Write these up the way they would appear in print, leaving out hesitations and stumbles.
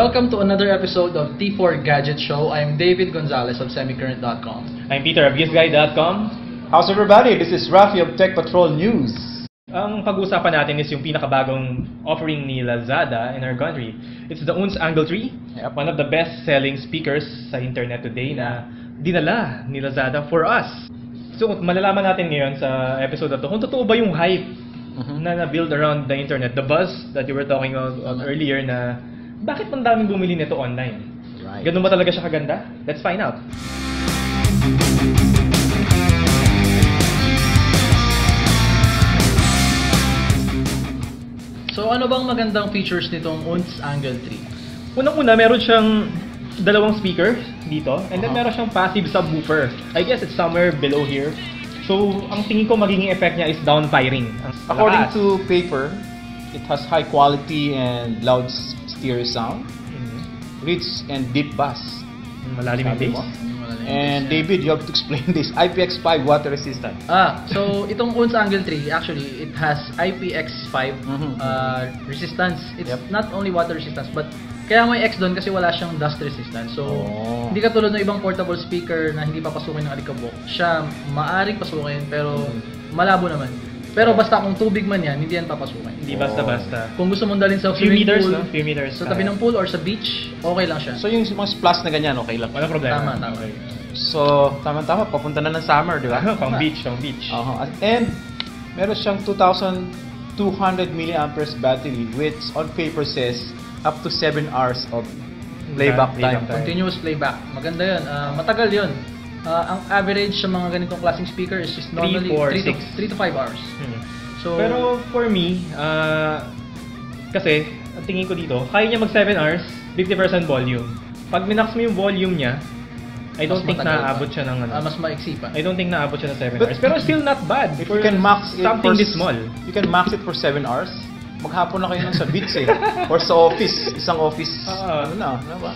Welcome to another episode of T4 Gadget Show. I'm David Gonzalez of semicurrent.com. I'm Peter of UseGuide.com. How's everybody? This is Rafi of Tech Patrol News. Ang pag-uusapan natin is yung pinakabagong offering ni Lazada in our country. It's the UNS Angle 3, one of the best-selling speakers sa internet today na dinala ni Lazada for us. So, malalaman natin ngayon sa episode na to kung totoo ba yung hype na na-build around the internet, the buzz that you were talking about earlier na bakit ang daming bumili nito online? Right. Ganun ba talaga siya kaganda? Let's find out. So ano bang magandang features nitong UNS Angle 3? Unang-una, meron siyang dalawang speaker dito, and then meron siyang passive subwoofer. I guess it's somewhere below here. So, ang tingin ko magiging effect niya is downfiring. According to paper, it has high quality and loud stereo sound, rich and deep bass. Malalim yung bass. And David, you have to explain this. IPX5 water resistant. So itong UNS Angle 3, actually, it has IPX5 resistance. It's not only water resistance, but kaya may X doon kasi wala siyang dust resistance. So, hindi katulad ng ibang portable speaker na hindi papasukin ng alikabok. Siya maaring pasukin, pero malabo naman. Pero basta kung tubig man yan, hindi yan papasukin. Hindi basta-basta. Kung gusto mong dalhin sa Few swimming meters, pool, no? Few meters. sa tabi ng pool or sa beach, okay lang siya. So yung mga splash na ganyan, okay lang. Walang problema. Tama. Okay. So, tama-tama, papunta na ng summer, di ba? Pang beach. And meron siyang 2,200 milliamperes battery, which on paper says up to 7 hours of playback time. Continuous playback. Maganda yun. Matagal yun. Ang average sa mga ganitong klaseng speaker is just normally 3 to 5 hours. So, pero for me, kasi, ang tingin ko dito, kaya niya mag 7 hours, 50% volume. Pag minax mo yung volume niya, I don't think naaabot siya ng mas maiksi pa. I don't think naaabot siya ng 7 hours. Pero still not bad. If you can max it something this small. You can max it for 7 hours. Maghapon na kayo nun sa beach or sa office, isang office.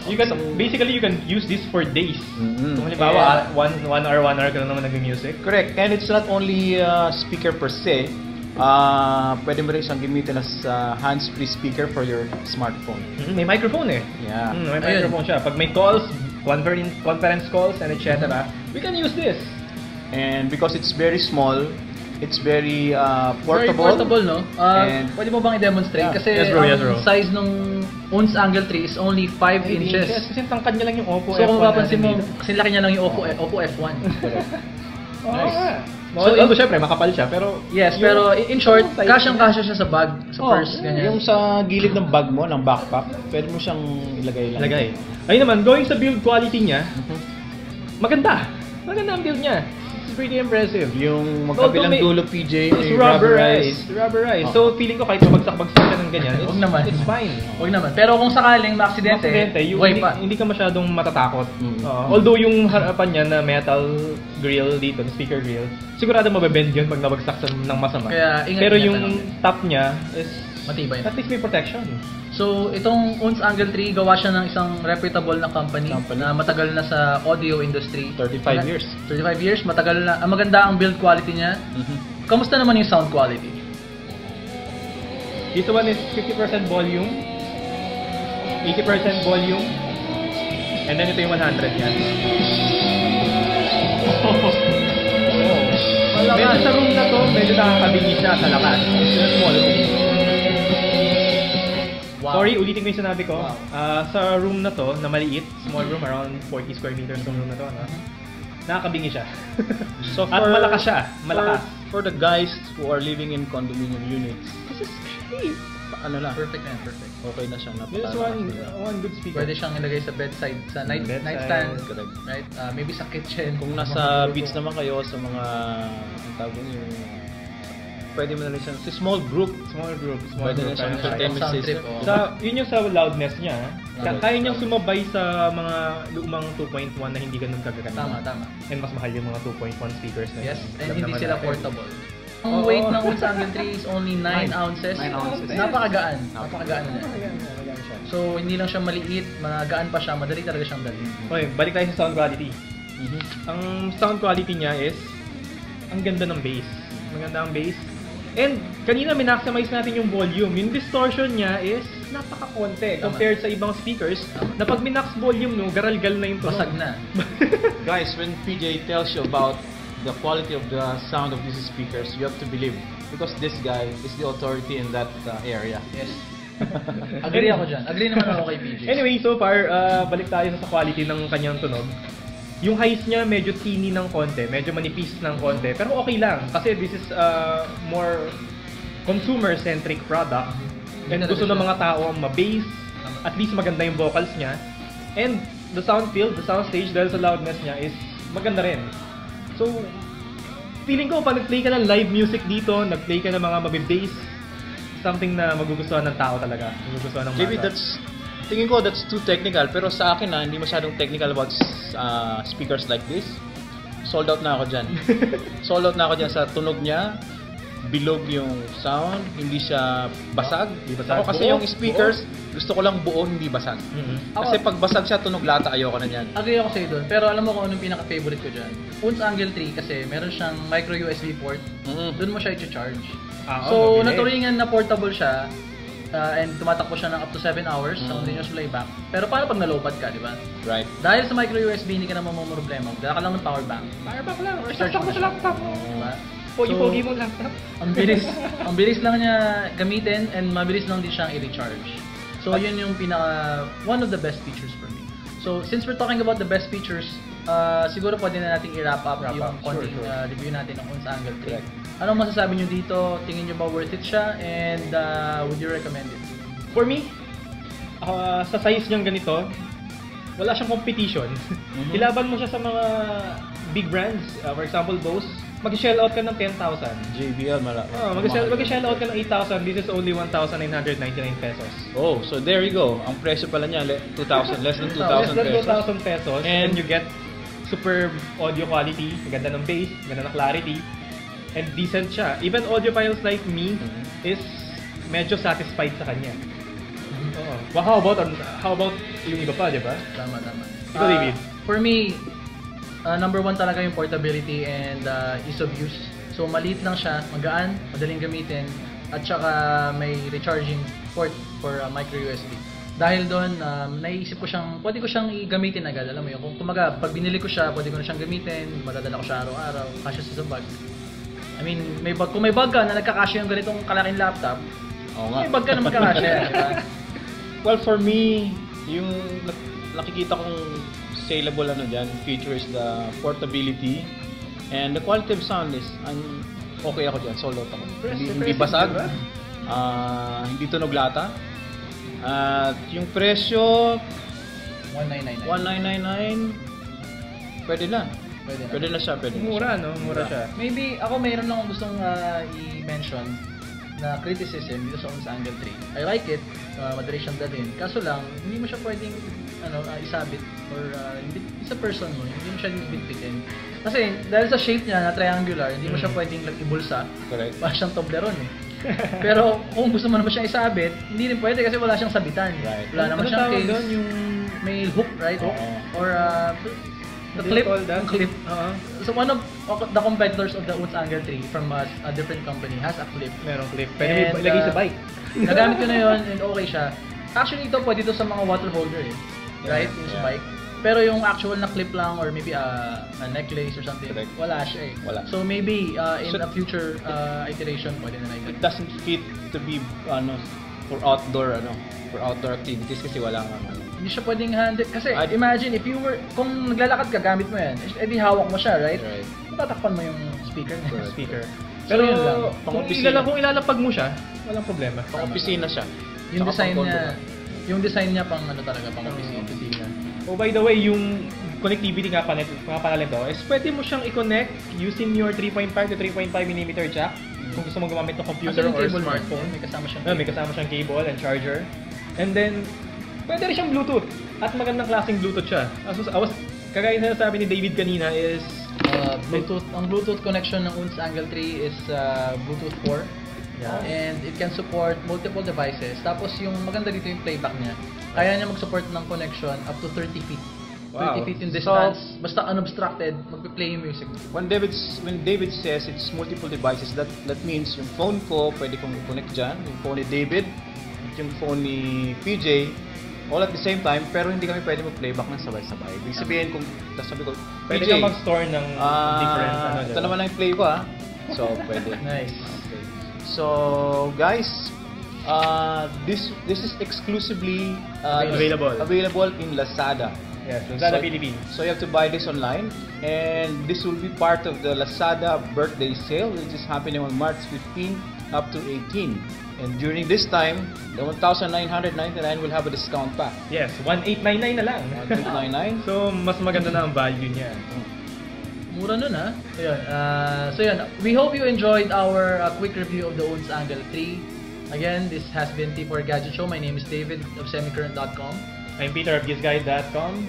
You can basically you can use this for days. Kung halimbawa, one hour ka lang naman nag-music. Correct. And it's not only speaker per se. Pwede mo rin siyang gamitin as hands-free speaker for your smartphone. May microphone eh. Yeah. May microphone siya. Pag may calls, conference calls and etc. We can use this. And because it's very small, it's very Very portable. portable, no? Pwede mo bang i-demonstrate? Kasi ang size nung UNS Angle 3 is only 5 inches. Kasi tangkad niya lang yung Oppo So F1. kung mapapansin mo, kasi laki niya lang yung Oppo F1. Nice. So, although syempre makapal siya, pero pero in short, kasyang-kasya siya sa bag, sa purse, ganyan. Yung sa gilid ng bag mo, ng backpack, pwede mo siyang ilagay lang. Ayun naman, going sa build quality niya, maganda ang build niya. It's pretty impressive. Yung magkabilang dulo PJ is rubberized. So feeling ko kahit mabagsak-bagsak ka ng ganyan, it's fine. Huwag naman. Pero kung sakaling maaksidente, hindi ka masyadong matatakot. Although yung harapan niya na metal grill dito, speaker grill, sigurado mabebend yun pag nabagsak ng masama. Kaya ingat. Pero yung top niya is matibay. At least may protection. So, itong UNS Angle 3, gawa siya ng isang reputable na company na matagal na sa audio industry. 35 years. 35 years, matagal na. Maganda ang build quality niya. Kamusta naman yung sound quality? This one is 50% volume, 80% volume, and then ito yung 100 yan. Medyo sa room na to, medyo nakakabingi siya sa lakas. Small room. Sorry, ulitin ko yung sinabi ko. Sa room na to, na maliit, small room, around 40 square meters yung room na to, nakakabingi siya. So at malakas siya. Malakas. For the guys who are living in condominium units, this is great. Perfect na, perfect. Okay na siya. This one good speaker. Pwede siyang ilagay sa bedside, sa nightstand, right? Maybe sa kitchen. Kung nasa beach naman kayo sa mga, ang tawag yung pwede mo na rin siyang small group. Pwede na siyang entertainment system. Yun yung sa loudness niya. Kaya niyang sumabay sa mga lumang 2.1 na hindi ganun kagaganda. Tama. And mas mahal yung mga 2.1 speakers na. Yes, and hindi sila portable. Ang weight ng UNS Angle 3 is only 9 ounces. Napakagaan na niya. So, hindi lang siya maliit, magaan pa siya, madali talaga siyang dalhin. Okay, balik tayo sa sound quality. Ang sound quality niya is, ang ganda ng bass. Maganda ang bass. And kanina minakamize natin yung volume. Yung distortion niya is napaka-konti compared sa ibang speakers na pag minax volume no, garalgal na yung tunog. Basag na. Guys, when PJ tells you about the quality of the sound of these speakers, you have to believe because this guy is the authority in that area. Yes. Agree ako dyan. Agree naman ako kay PJ. Anyway, so far, balik tayo sa quality ng kanyang tunog. Yung highs niya medyo teeny ng konti, medyo manipis ng konti, pero okay lang kasi this is more consumer-centric product. And gusto ng mga tao ang ma-bass, at least maganda yung vocals niya. And the sound field, the sound stage dahil sa loudness niya is maganda rin. So, feeling ko pag nag-play ka ng live music dito, nag-play ka ng mga mabibass, something na magugustuhan ng tao talaga. Magugustuhan ng Maybe masa. tingin ko that's too technical, pero sa akin hindi masyadong technical about speakers like this. Sold out na ako dyan. Sold out na ako dyan sa tunog niya. Bilog yung sound, hindi siya basag. Ako kasi yung speakers, gusto ko lang buo, hindi basag. Kasi pag basag siya, tunog lata, ayoko na yan. Agree ako sa'yo doon. Pero alam mo kung anong pinaka-favorite ko dyan? Unz Angle 3 kasi meron siyang micro USB port. Doon mo siya i-charge. So, naturingan na portable siya. And tumatakbo siya ng up to 7 hours sa continuous playback. Pero paano pag nalopad ka, di ba? Right. Dahil sa micro USB, hindi ka na mamumroblema. Dala ka lang ng power bank. Power bank lang, or Charge saksak mo mo sa laptop. Diba? Pogi-pogi mo laptop. Ang bilis. Ang bilis lang niya gamitin and mabilis lang din siyang i-recharge. So, yun yung one of the best features for me. So, since we're talking about the best features, siguro pwede na natin i-wrap up yung konting review natin ng Unz Angle 3. Anong masasabi nyo dito? Tingin nyo ba worth it siya? And would you recommend it? For me, sa size niyang ganito, wala siyang competition. Ilaban mo siya sa mga big brands. For example, Bose. Mag-shell out ka ng 10,000. JBL, Mag-shell out ka ng 8,000. This is only 1,999 pesos. Oh, so there you go. Ang presyo pala niya, 2,000, less than 2,000 Less than pesos. 2,000 pesos. And you get superb audio quality. Ganda ng bass, ganda ng clarity. And decent siya. Even audiophiles like me is medyo satisfied sa kanya. Well, how about yung iba pa, di ba? Tama. Ikaw, David? For me, number one talaga yung portability and ease of use. So, maliit lang siya, magaan, madaling gamitin, at saka may recharging port for micro USB. Dahil doon, naisip ko pwede ko siyang i-gamitin agad. Alam mo yun, kung kumaga, pag binili ko siya, pwede ko na siyang gamitin, madadala ko siya araw-araw, kasya sa bag. I mean, kung may bag ka na nagkakasya yung ganitong kalaking laptop, may bag ka na magkakasya, di ba? Well, for me, yung nakikita kong saleable feature is the portability and the quality of sound is okay ako dyan, sold out ako. Hindi basag, hindi tunog lata. At yung presyo, 1999. pwede na. Pwede na siya. Mura, no? Mura siya. Maybe, ako mayroon lang akong gustong i-mention na criticism dito sa Unz Angle 3. I like it, madali siyang dalhin. Kaso lang, hindi mo siya pwedeng isabit or isa person mo, hindi mo siya bitbitin. Kasi dahil sa shape niya na triangular, hindi mo siya pwedeng ibulsa. Correct. Para siyang Toblerone eh. Pero kung gusto mo naman siyang isabit, hindi rin pwede kasi wala siyang sabitan. Right. Wala naman siyang case. Doon, yung may hook, right? Or the clip. So one of the competitors of the Unz Angle 3 from a different company has a clip. Merong clip. Pwede mo ilagay sa bike. Nagamit ko na yun and okay siya. Actually ito pwede ito sa mga water holder eh. Right? Yung sa bike. Pero yung actual na clip lang or maybe a necklace or something, wala siya eh. Wala. So maybe in a future iteration pwede na lang. It doesn't fit to be for outdoor activities kasi wala nga Hindi siya pwedeng handle. Kasi imagine if you were, kung naglalakad ka, gamit mo yan, edi hawak mo siya, right? Matatakpan mo yung speaker niya. Pero yun lang. kung ilalapag mo siya, walang problema. Pang-opisina siya. Yung design niya pang talaga, pang opisina. Oh, by the way, yung connectivity nga pala nito is pwede mo siyang i-connect using your 3.5 to 3.5mm jack kung gusto mo gumamit ng computer or smartphone. May kasama siyang cable and charger. And then, pwede rin siyang Bluetooth. At magandang klaseng Bluetooth siya. Kagaya na sabi ni David kanina is Bluetooth. Ang Bluetooth connection ng Unz Angle 3 is Bluetooth 4. Yeah. And it can support multiple devices. Tapos yung maganda dito yung playback niya. Kaya niya mag-support ng connection up to 30 feet. 30 feet in distance. Basta unobstructed, magpe-play yung music. When David says it's multiple devices, that means yung phone ko, pwede kong i-connect dyan. Yung phone ni David, yung phone ni PJ all at the same time, pero hindi kami pwede mag-playback ng sabay-sabay. Ibig sabihin kung, tapos sabi ko, Pwede PJ, ka mag-store ng different ito naman ang play ko So, pwede. Nice. Okay. So, guys, this is exclusively available in Lazada. Yes, Lazada Philippines. So you have to buy this online, and this will be part of the Lazada birthday sale, which is happening on March 15 up to 18. And during this time, the 1,999 will have a discount pa. Yes, 1,899 na lang. 1,899. So, mas maganda na ang value niya. Mura nun So yun, we hope you enjoyed our quick review of the Unz Angle 3. Again, this has been T4 Gadget Show. My name is David of semicurrent.com. I'm Peter of GizGuide.com.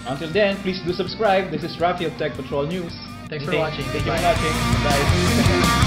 Until then, please do subscribe. This is Rafi of Tech Patrol News. Thanks for watching. Thank you for Bye. watching. Bye.